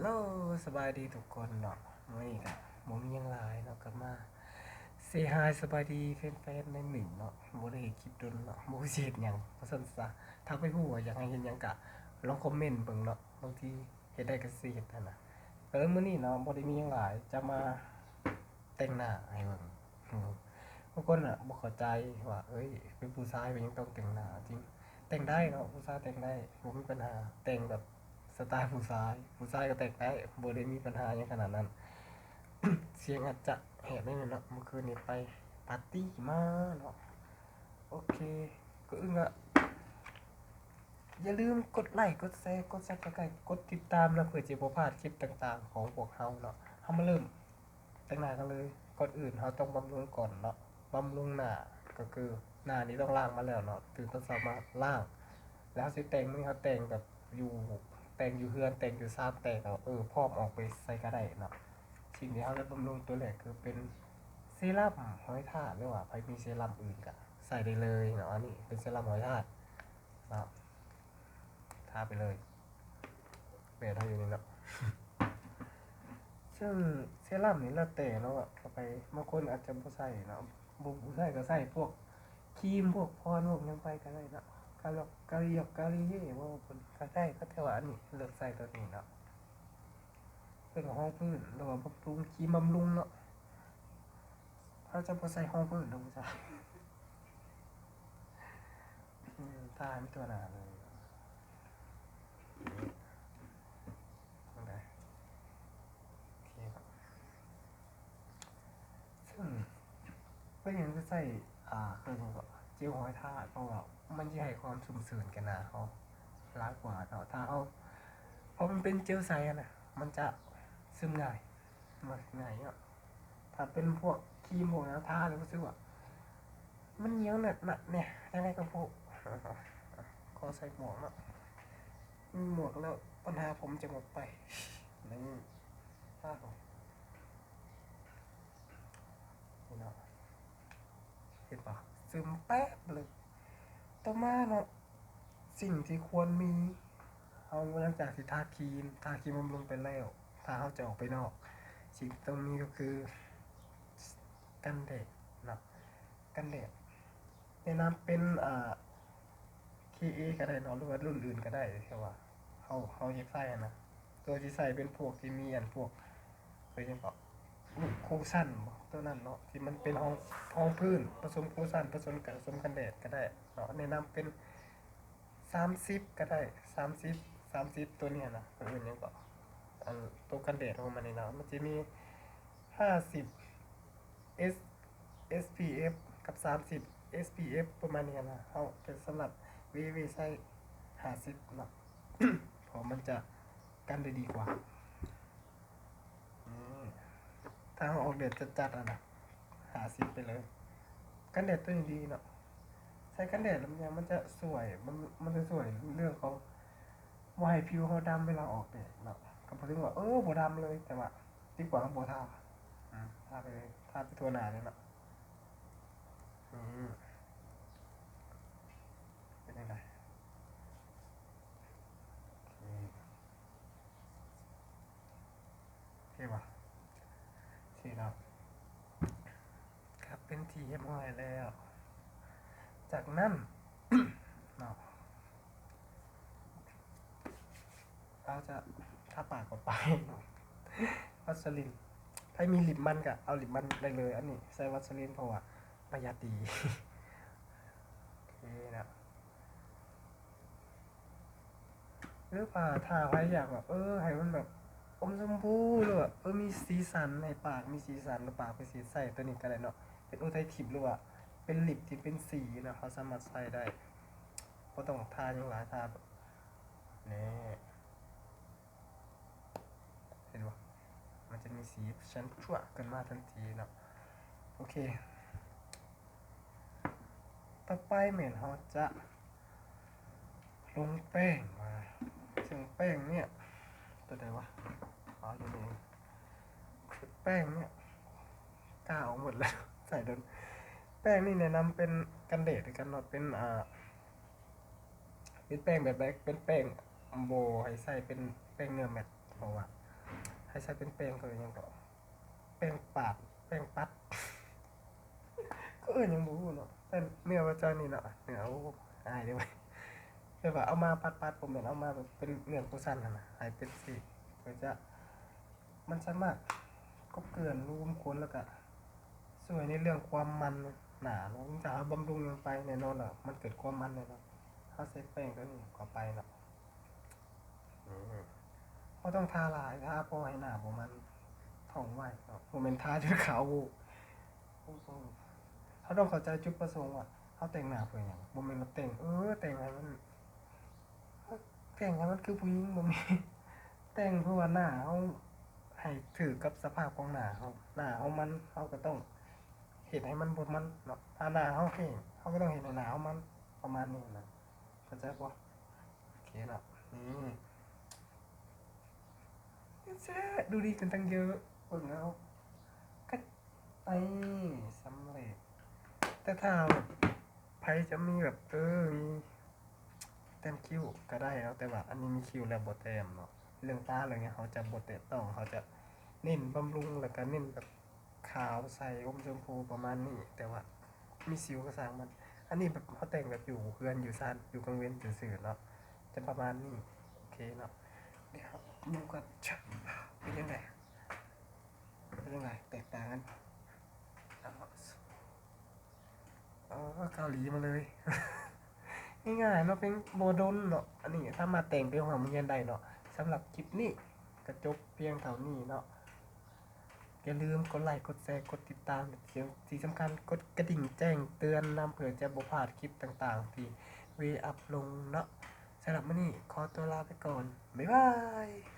โลสบายดีทุกคนเนาะวันนี้ก็บ่มีหยังหลายเนาะกลับมาเซฮายสบายดีแฟนๆในหนึ่งเนาะบ่ได้เฮ็ดคลิปโดนเนาะบ่สิเฮ็ดหยังว่าซั่นซะถ้าไปฮู้ว่าอยากให้เฮ็ดหยังก็ลองคอมเมนต์เบิ่งเนาะบางทีเฮ็ดได้ก็สิเฮ็ดนั่นน่ะมื้อนี้เนาะบ่ได้มีหยังหลายจะมาแต่งหน้าให้เบิ่งอือบางคนน่ะบ่เข้าใจว่าเป็นผู้ชายมันยังต้องแต่งหน้าจริงแต่งได้เนาะผู้ชายแต่งได้บ่มีปัญหาแต่งแบบสไตล์ผู้ชายก็แต่งได้บ่ได้มีปัญหาหยังขนาดนั้น เสียงอาจจะแหบนิดนึงเนาะเมื่อคืนนี้ไปปาร์ตี้มาเนาะโอเคก็อึ้งอะอย่าลืมกดไลค์กดแชร์กดซับสไครต์กดติดตามนะเพื่อจะบ่พลาดคลิปต่างๆของพวกเราเนาะเฮามาเริ่มแต่งหน้ากันเลยก่อนอื่นเราต้องบำรุงก่อนเนาะบำรุงหน้าก็คือหน้านี้ต้องล้างมาแล้วเนาะตื่นตอนเช้ามาล้างแล้วสิแต่งนี่เขาแต่งแบบอยู่แต่งอยู่เฮือนแต่งอยู่ซ่านแต่งเอาพร้อมออกไปใส่ก็ได้เนาะ สิ่งที่เขาจะบำรุงตัวแรกคือเป็นเซรั่มหอยทากหรือว่าใครมีเซรั่มอื่นก็ใส่ได้เลยเนาะอันนี้เป็นเซรั่มหอยทากเนาะทาไปเลยเบสทาอยู่นี่เนาะซึ่งเซรั่มนี่แล้วแต่เนาะก็ไปบางคนอาจจะบ่ใส่เนาะบ่ใส่ก็ใส่พวกครีมพวกพรพวกยังไปก็ได้เนาะกาลีเย่ว่าคนก็ได้ก็แต่ว่าอันนี้เลือกใส่ตัวนี้เนาะเป็นของห้องพื้นหรือว่าบำรุงครีมบำรุงเนาะ ถ้าจะบ่ใส่ห้องพื้นเนาะบ่ใช่ทาไม่ตัวหนาเลยตรงไหนโอเคครับซึ่งก็ยังจะใส่เครื่องก็เจลหอยทากเพราะว่ามันจะให้ความชุ่มชื้นกันหนาเขาล้างกว่าเนาะถ้าเอาเพราะมันเป็นเจลใสอะนะมันจะซึมง่ายมันง่ายเนาะถ้าเป็นพวกครีมพวกนั้นทาแล้วรู้สึกว่ามันเหนียวหนักเนี่ยยังไงก็พวกขอใส่หมวกเนาะมีหมวกแล้วปัญหาผมจะหมดไปนี่ถ้าผมนี่เนาะเห็นปะซึมแป๊บเลยต่อมาเนาะสิ่งที่ควรมีเอาหลังจากที่ทาครีมบำรุงไปแล้วถ้าเขาจะออกไปนอกสิ่งตรงนี้ก็คือกันแดดเนาะกันแดดแนะนำเป็นKA ก็ได้เนาะหรือว่ารุ่นอื่นก็ได้ใช่ว่าเขาอยากใส่นะตัวที่ใส่เป็นพวกที่มีอันพวกเคยเห็นปะคูชั่นตัวนั้นเนาะที่มันเป็นห้องพื้นผสมคูชั่นผสมกันแดดก็ได้เนาะแนะนำเป็น30ก็ได้30ตัวเนี้ยนะอื่นยังก็อันตัวกันแดดของมันนี่เนาะมันจะมี50 S SPF กับ30 SPF ประมาณนี้นะเอาเป็นสำหรับวิใส่50เนาะเพราะมันจะกันได้ดีกว่าถ้าเราออกแดดจัดๆนะ50ไปเลยกันแดดตัวนี้ดีเนาะใช้กันแดดแล้วมันจะสวยมันจะสวยเรื่องของว่าให้ผิวเขาดำเวลาออกแดดเนาะก็พูดถึงว่าบ่ดำเลยแต่ว่าดีกว่าบ่ทาทาไปเลยทาไปทั่วหน้าเลยเนาะอืมเป็นยังไงโอเคโอเคป่ะโอเคครับครับเป็นทีเรียบร้อยแล้วจากนั้นเนาะเราจะทาปากก่อนไปวัสลินถ้ามีลิปมันก็เอาลิปมันได้เลยอันนี้ใส่วัสลินเพราะว่าประหยัดดีโอเคนะหรือว่าถ้าใครอยากแบบให้มันแบบอมชมพูหรือว่ามีสีสันในปากมีสีสันหรือปากเป็นสีใสตัวนี้ก็ได้เนาะเป็นอุทัยทิพย์หรือว่าเป็นลิปที่เป็นสีนะเขาสามารถใส่ได้เพราะต้องทาอย่างหลายทาแบบนี่เห็นปะมันจะมีสีชั้นชั่วกันมาทันทีเนาะโอเคต่อไปเหมือนเขาจะลงแป้งมาซึ่งแป้งเนี่ยตัวไหนวะอยู่นี่แป้งเนี่ยกล้าออกหมดแล้วใส่โดนแป้งนี่แนะนำเป็นกันแดดกันเนาะเป็นแป้งแบบเป็นแป้งโบให้ใส่เป็นแป้งเนื้อแมตต์เพราะว่า ให้ใช้เป็นแป้งก็ยังก็แป้งปาดแป้งปัดก็ยังบ่ฮู้เนาะแต่เนื้อว่าเจ้านี่เนาะเนื้อโอ้อายเด้อเว้ยแบบว่าเอามาปัดๆบ่แม่นเอามาแบบเป็นเรื่องผู้สั้นหั่นน่ะให้เป็นสิก็จะมันสามารถกลบเกลื่อนรูมขนแล้วก็ช่วยในเรื่องความมันหนาเนาะจะเอาบำรุงลงไปแน่นอนล่ะมันเกิดความมันแน่นอนเฮาใส่แป้งตัวนี้เข้าไปเนาะบ่ต้องทาหลายทาพอให้หน้าบ่มันท่องไว้เนาะบ่แม่นทาจนขาวโอ้เขาต้องเข้าใจจุดประสงค์ว่าเขาแต่งหน้าเพื่อหยังบ่แม่นว่าแต่งแต่งให้มันคือผู้หญิงบ่แม่นแต่งเพื่อว่าหน้าเฮาให้ถือกับสภาพของหน้าเฮาหน้าเฮามันเฮาก็ต้องเฮ็ดให้มันบ่มันเนาะถ้าหน้าเฮาแห้งเฮาก็ต้องเฮ็ดให้หน้าเฮามันประมาณนี้นะเข้าใจบ่โอเคเนาะนี่แซ่ดูดีกันตั้งเยอะเบิ่งเอาก็ไปสำเร็จแต่ถ้าไผจะมีแบบมีแต้มคิ้วก็ได้แล้วแต่ว่าอันนี้มีคิ้วแล้วบ่แต้มเนาะเรื่องตาอะไรเงี้ยเขาจะบ่แตะต้องเขาจะเน้นบำรุงแล้วก็เน้นแบบขาวใสอมชมพูประมาณนี้แต่ว่ามีสิวก็สร้างมันอันนี้แบบเขาแต่งแบบอยู่เฮือนอยู่ซ่านอยู่กลางเว้นซื่อๆเนาะจะประมาณนี้โอเคเนาะเดี๋ยวดูกันเป็นยังไงแตกต่างกันเกาหลีมาเลย ง่ายๆเนาะเป็นโบดนเนาะอันนี้ถ้ามาแต่งเป็นหัวมึงยันได้เนาะสำหรับคลิปนี้ก็จบเพียงเท่านี้เนาะอย่าลืมกดไลค์กดแชร์กดติดตามที่สำคัญกดกระดิ่งแจ้งเตือนนำเผื่อจะบ่พลาดคลิปต่างๆที่เวอัพลงเนาะสำหรับมื้อนี้ขอตัวลาไปก่อนบ๊ายบาย